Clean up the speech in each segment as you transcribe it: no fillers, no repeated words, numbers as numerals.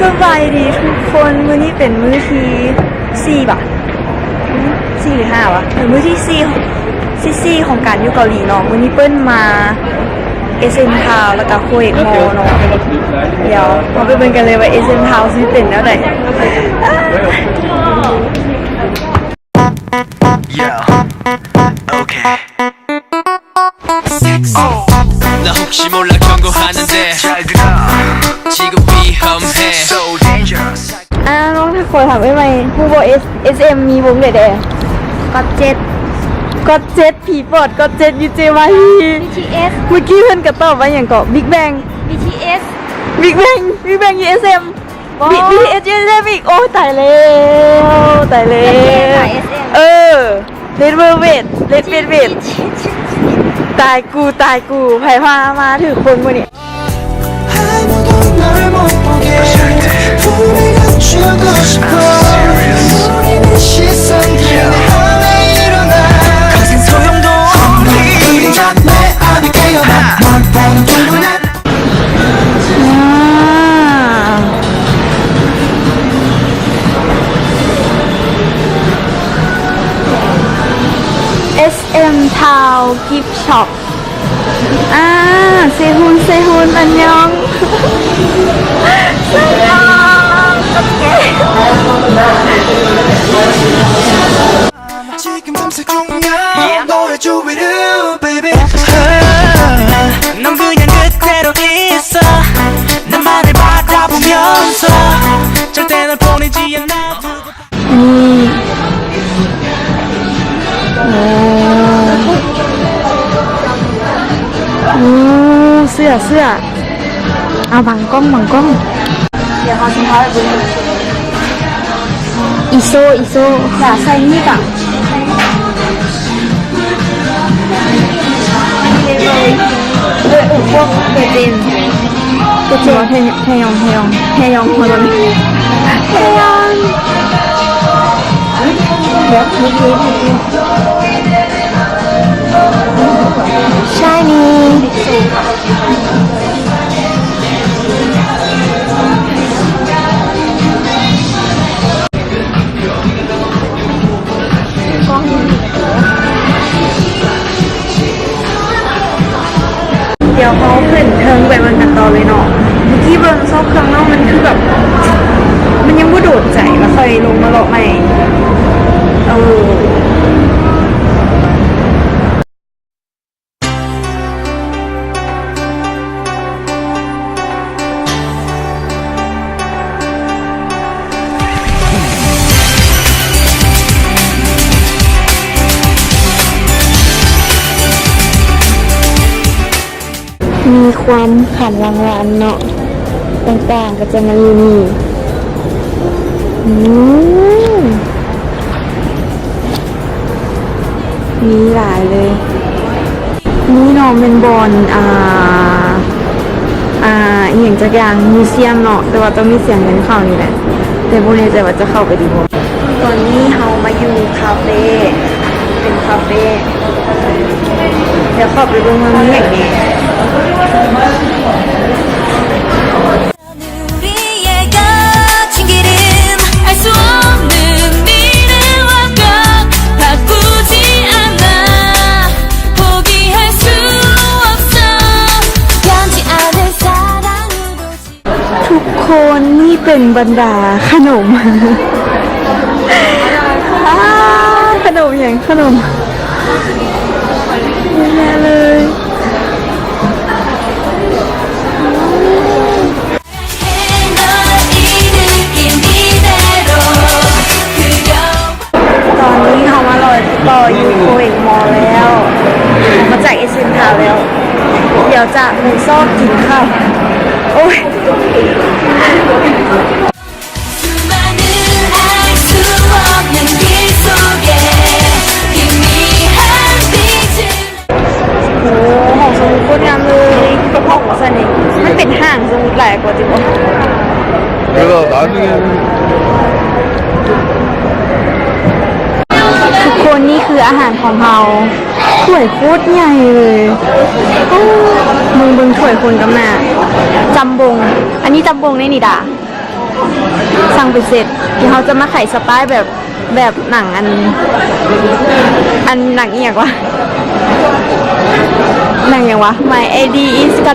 สบายดีทุกคนมื้อนี้เป็นมื้อที่4ป่ะ4หรือ5วะมื้อที่4ของการอยู่เกาหลีเนาะมื้อนี้เปิ้ลมา SM Town แล้วก็โคเอกมอเนาะเดี๋ยวมาไปเบิ่งกันเลยว่า SM Town สิเป็นแนวใด나 혹시 몰라 경고하는데 잘 들어 지금 위험해 So dangerous น้องถ้าคนถามไม่ไหมฮูโบ SM มีวงเด็ดๆก็เจ็ดผีปอดก็เจ็ดยูเจวาฮี BTS เมื่อกี้เพื่อนก็ตอบว่าอย่างก็บิ๊กแบง BTS USM BTS USM อีกโอ้ตายแล้วเลดเวอร์เวทตายกูไผ่พามาถือคนมือนี่SM Town Gift Shop เซฮุนอันยองโอเค지금 밤새 공연 노래줘 with you baby 넌 그냥 그대로 있어 나만을 바라보면서 절대 널 보내지 않아 เสื้อเอาบังกล้องเดี๋ยวเขาจะพาไปดูอีโซอยากใส่นี่ก่ะพวกเจนเทยองคนนี้เทยองเดี๋ยวนิดshiny เดี๋ยวเขาขึ้นเทิงไปบนกันต่อเลยเนาะเมื่อกี้เบิ้งซอกเครื่องเนาะมันคือแบบมันยังไม่โดดใจแล้วค่อยลงมาหลอกใหม่มีความขันรางวัลเนาะต่างๆก็จะมาอยู่นี่มีหลายเลยนี่เนาะเป็นบอลอย่างจากอย่างมิวเซียมเนาะแต่ว่าต้องมีเสียงเงินเข้านี่แหละแต่พวกนี้จะว่าจะเข้าไปดีบ่ตอนนี้เรามาอยู่คาเฟ่เป็นคาเฟ่เดี๋ยวเข้าไปดูมันมีอย่างนี้ทุกคนนี่เป็นบรรดาขนมขนมอย่างขนมเยอะแยะเลยตอนนี้เขามารอต่ออยู่โคเอกมอลแล้วมาจากSM Townแล้วเดี๋ยวจะหมูซอกกินข้าวโอ้ยของสมุดโคตรงามเลยของสนิทมันเป็นห้างสมุดหลายกว่าจริงป่ะ 그래서 나중에는 ทุกคนนี่คืออาหารของเราถ้วยโคตรใหญ่เลยมึงถ่วยคนกับแม่จำบงอันนี้จำบงในนี่ด่า สั่งไปเสร็จเดี๋ยวเขาจะมาไขสปายแบบหนังอันหนังอีกอย่างวะหนังอย่างวะ My ID is กั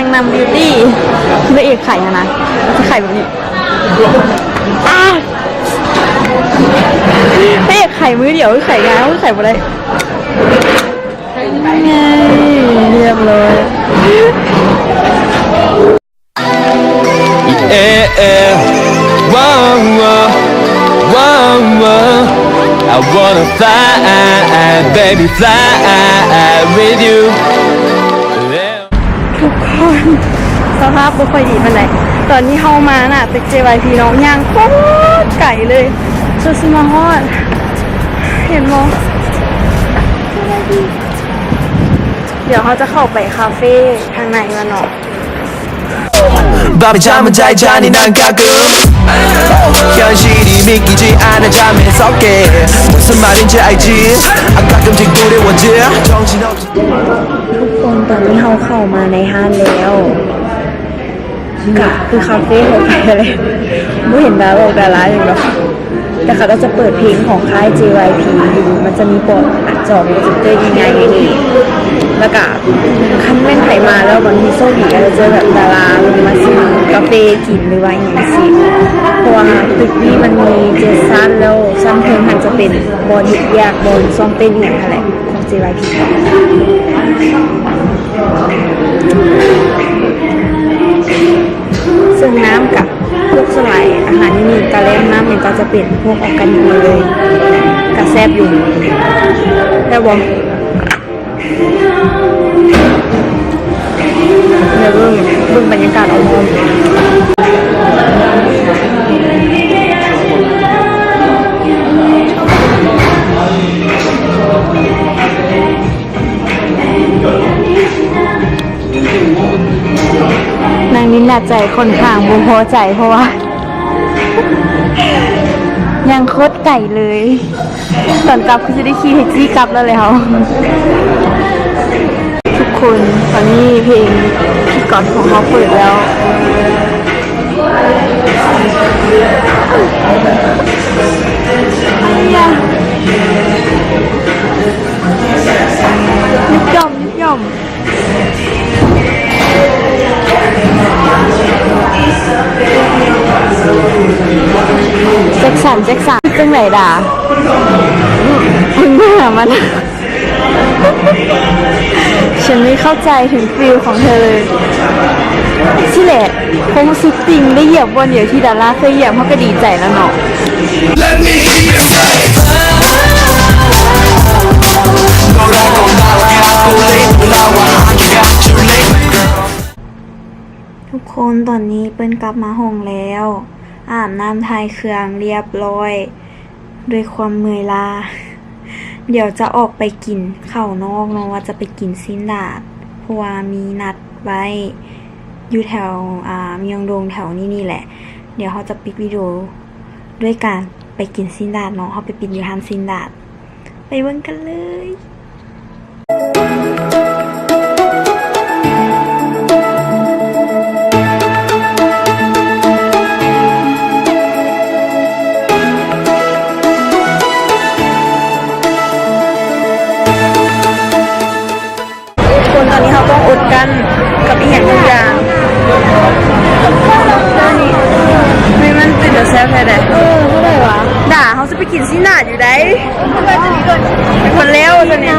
งนำ Beauty คือพระเอกไข่นะจะไข่แบบนี้พระเอกไข่มือเดียวไข่งานไข่หมดเลยไงเรียบเลย Yeah, whoa, whoa, whoa, whoa. I wanna fly, baby, fly with you. Yeah. ทุกคนสภาพไม่ค่อยดีเป็นไรตอนนี้เข้ามาน่ะตึก JYP น้องย่างโคตรไก่เลยจนสมาฮอดเห็นมั้ยเดี๋ยวเขาจะเข้าไปคาเฟ่ทางในมาเนาะ 밤에 잠은 잘 자니 난 가끔 현실이 믿기지 않아 잠에 섞게 무슨 말인지 알지 아 가끔씩 두려워져 정신없이 ทุกคนตอนนี้เขาเข้ามาในห้างแล้วกะคือคาเฟ่เขาไปอะไรไม่เห็นดาราอย่างเนาะแต่เขาก็จะเปิดเพลงของค่าย JYP อยู่มันจะมีบอร์ดอัดจอโปรเจคเตอร์ง่ายๆนี่แล้วก็คันแม่นไถมาแล้วบางทีโซบีก็จะเจอแบบดาราลงมาซื้อกาแฟกินหรือว่าอย่างนี้สิเพราะว่าตึกนี้มันมีเจสันแล้วชั้นเทิงมันจะเป็นบอร์ดแยกบอร์ดซ้อมเต้นอย่างไรของ JYP ซึ่งน้ำกับพวกสลายอาหารที่มีกระเล่มน้ำเนี่ยก็จะเป็นพวกออร์แกนิกหมดเลยกระแซบอยู่แต่บอกเดี๋ยวเบิ่งบรรยากาศเอามนางนินนาใจคนข้างบูพอใจเพราะว่า ยังโคตรไก่เลยตอนกลับคือจะได้ขี่แท็กซี่กลับแล้วเลยเขาทุกคนตอนนี้เพลงที่ก่อนของเขาเปิดแล้วยิบย่อมแจ็คสันจังไหนด่าพึ่งหน้ามันฉันไม่เข้าใจถึงฟิลของเธอเลยที่แหละคงสุดติงได้เหยียบบนเดียวที่ดาราเคยเหยียบเขาก็ดีใจแล้วเนาะ Let me hear you say ทุกคนตอนนี้เปิ้นกลับมาห้องแล้วอาบน้ำทายเครื่องเรียบร้อยด้วยความเมื่อยล้าเดี๋ยวจะออกไปกินข้าวนอกเนาะว่าจะไปกินซินดาดเพราะว่ามีนัดไว้อยู่แถวเมียงดงแถวนี้แหละเดี๋ยวเขาจะปิดวิดีโอด้วยการไปกินซินดาดเนาะเขาไปปิดอยู่ร้านซินดาดไปเบิ่งกันเลยตอนนี้เขาต้องอดกันกับอีกอย่างไม่มันเป็นเดอะแซฟแท้ๆเท่าไหร่วะด่าเขาจะไปกินซีนาดอยู่ได้เป็นคนเลี้ยวตอนนี้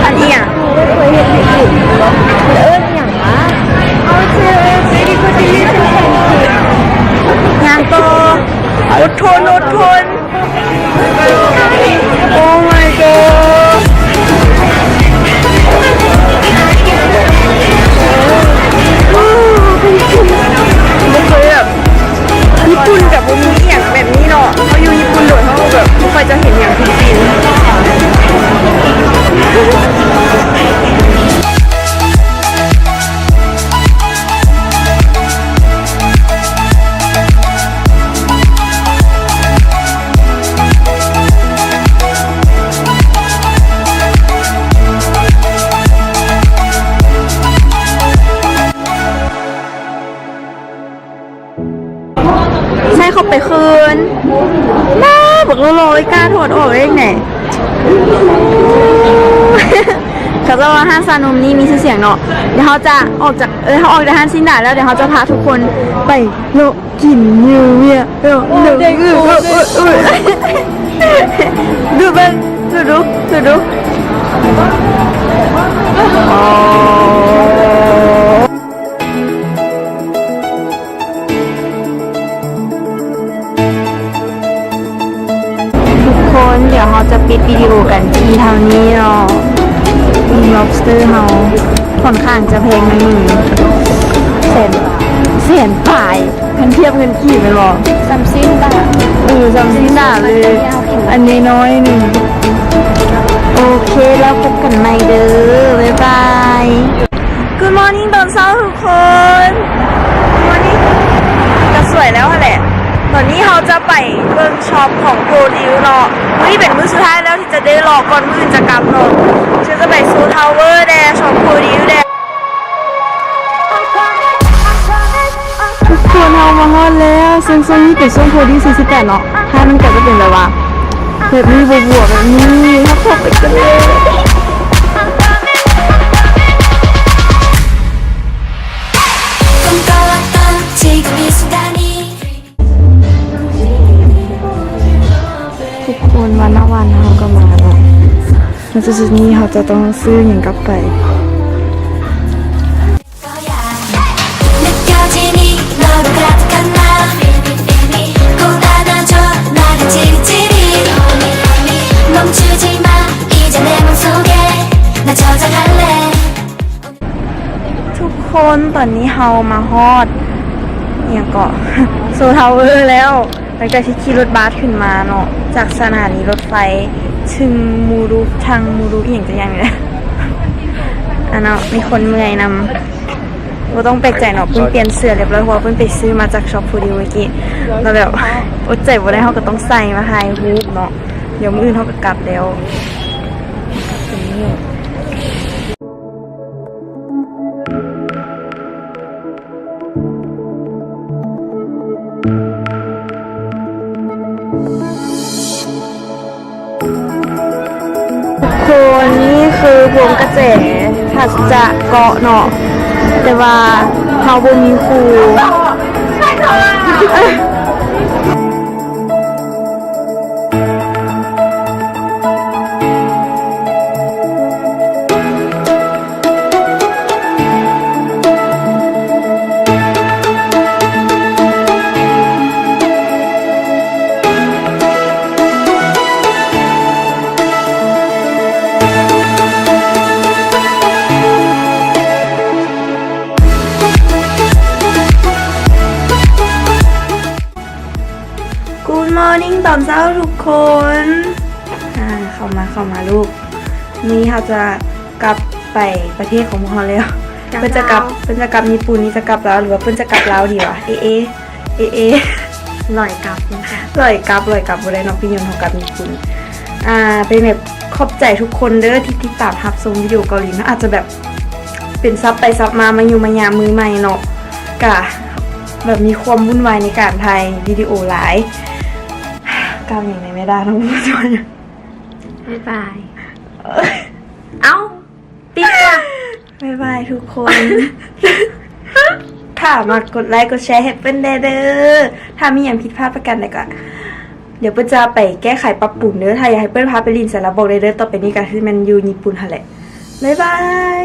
อันนี้อ่ะเคยเห็นอยู่อย่างวะเอาเชื่อไม่ได้ก็จะยืดงานโตอดทนโอ้ my god ไม่เคยแบบญี่ปุ่นกับบุญมีอย่างแบบนี้เนาะ เขาไปคืนมาบอกเราลอยกล้าถอดออกได้ไง เขาจะว่าห้างซานมนี่มีชื่อเสียงเนาะเดี๋ยวเขาจะออกจากเขาออกจากห้างซินดาแล้วเดี๋ยวเขาจะพาทุกคนไปโลกินนิวเนี่ยเด็กดูเบิ้งดูอ๋อทุกคนเดี๋ยวเราจะปิดวิดีโอกันที่เท่านี้เนาะlobster เฮาค่อนข้างจะแพงนิดนึงแสนปลายคันเทียบเงินกี่ไปหรอ30 บาท30 บาทเลย อันนี้น้อยหนึ่งโอเคแล้วพบกันใหม่เด้อบ๊ายบาย Good morning ตอนเช้าทุกคน Good morning จะสวยแล้วแหละตอนนี้เราจะไปเบิ่งช็อปของโปรดิวเนาะมื้อนี้เป็นมื้อสุดท้ายแล้วที่จะได้รอก่อนมื้ออื่นจะกลับเนาะฉันจะไปซูทาวเวอร์แดช็อปโปรดิวแดทุกคนเรามาฮอดแล้วซึ่งนี่เป็นช่วงโปรดิว48เนาะถ้ามันก็จะเป็นแบบว่าแบบนี้บวกแบบนี้ถ้าเข้าไปกันเลยทุกคนวันเราก็มาแล้วแล้วจุดนี้เขาจะต้องซื้ออย่างกลับไปทุกคนตอนนี้เฮามาฮอดเนี่ยก็ โซทาวเวอร์แล้วหลังจากที่ขี่รถบัสขึ้นมาเนาะจากสถานีรถไฟถึงมูรุทางมูรุอย่างจะยังไงอันเนาะมีคนเมื่อยนำเราต้องแปลกใจเนาะเพิ่งเปลี่ยนเสื้อเรียบร้อยเพราะเพิ่งไปซื้อมาจากช็อปฟูดิวเมื่อกี้แล้วแบบอดใจบ่ได้เขาก็ต้องใส่มาถ่ายรูปเนาะเดี๋ยวมื้ออื่นเขาก็กลับแล้วคนนี่คือวงกระแสถ้าจะเกาะเนาะแต่ว่าเขาบ่มีครูMorning ตอนเช้าทุกคนเข้ามาลูกนี่เขาจะกลับไปประเทศของพวกเราแล้วเพื่อนจะกลับญี่ปุ่นนี่จะกลับแล้วหรือว่าเพื่อนจะกลับลาวดีวะเอลอยกลับนะคะลอยกลับบ่ได้น้องพี่ยนต์เขากลับญี่ปุ่นเป็นแบบขอบใจทุกคนเด้อที่ติดตามรับชมวิดีโอเกาหลีนะอาจจะแบบเป็นซับไปซับมาอยู่มายามมือใหม่เนาะกะแบบมีความวุ่นวายในการถ่ายวิดีโอหลายกำอย่างไรไม่ได้น้องผู้ชมบ๊ายบายเอ้าปิดค่ะบ๊ายบายทุกคนค่ะมากดไลค์กดแชร์ให้เปิ้ลเด้อถ้ามีอย่างผิดพลาดประกันใดก็เดี๋ยวเปิ้ลจะไปแก้ไขปรับปรุงเด้อถ้าอยากให้เปิ้ลพาไปลินเสร็จแล้วบอกเด้อต่อไปนี้ก็คือมันอยู่ญี่ปุ่นหั่นแหละบ๊ายบาย